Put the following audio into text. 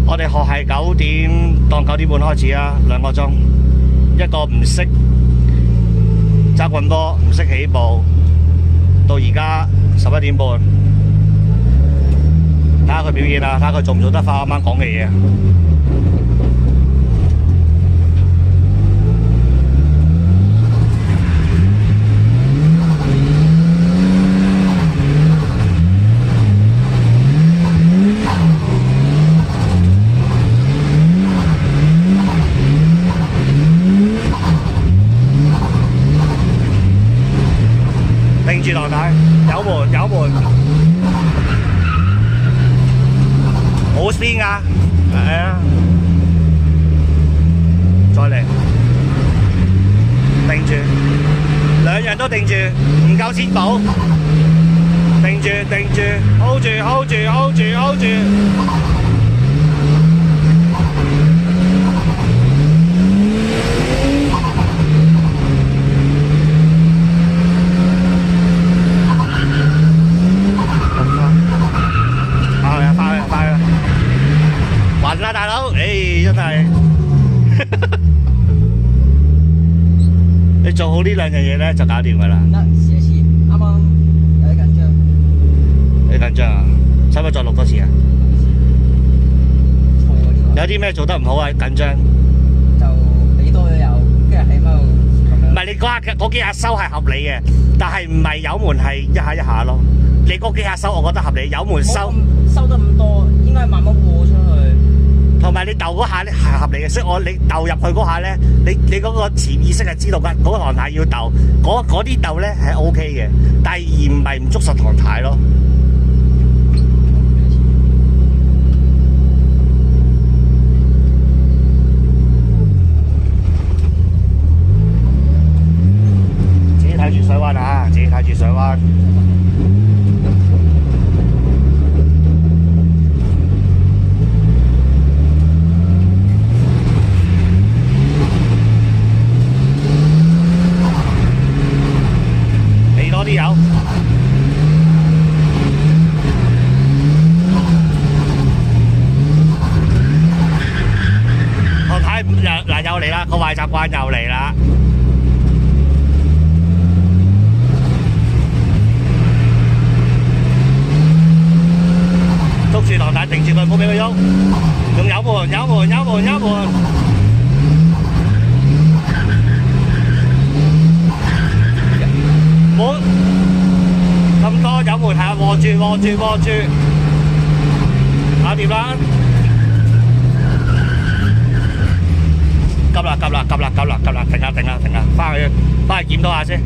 我哋學係9點，當9點半開始啊，2個鐘。一個唔識揸棍波，唔識起步，到而家11點半，睇下佢表現啦，睇下佢做唔做得翻啱啱講嘅嘢。定住浪帶，油門，好先啊！係啊，再嚟，定住，兩樣都定住，唔夠錢補，定住，hold住。暈啦，大佬！真係你做好呢兩樣嘢咧，就搞掂噶啦。得試一次，啱啱有啲緊張。你緊張啊？使唔使再錄多次啊？錯喎呢個。有啲咩做得唔好啊？緊張？就俾多咗油，跟住喺度咁樣。唔係你嗰幾下收係合理嘅，但係唔係油門係一下一下咯。你嗰幾下收我覺得合理，油門收得咁多，應該慢慢過出去。同埋你鬥嗰下咧係合理嘅，所以你鬥入去嗰下咧，你嗰個潛意識係知道㗎，嗰個唐太要鬥，嗰啲鬥咧係 O K 嘅，但係而唔係唔捉實唐太咯。自己睇住水灣啊！自己睇住水灣。多啲油，我睇嗱又嚟啦，個壞習慣又嚟啦。捉住浪帶，定住佢，唔好俾佢喐，用油門。冇咁多油門係啊，握住，搞掂啦！急啦，停啦，翻去檢討下先。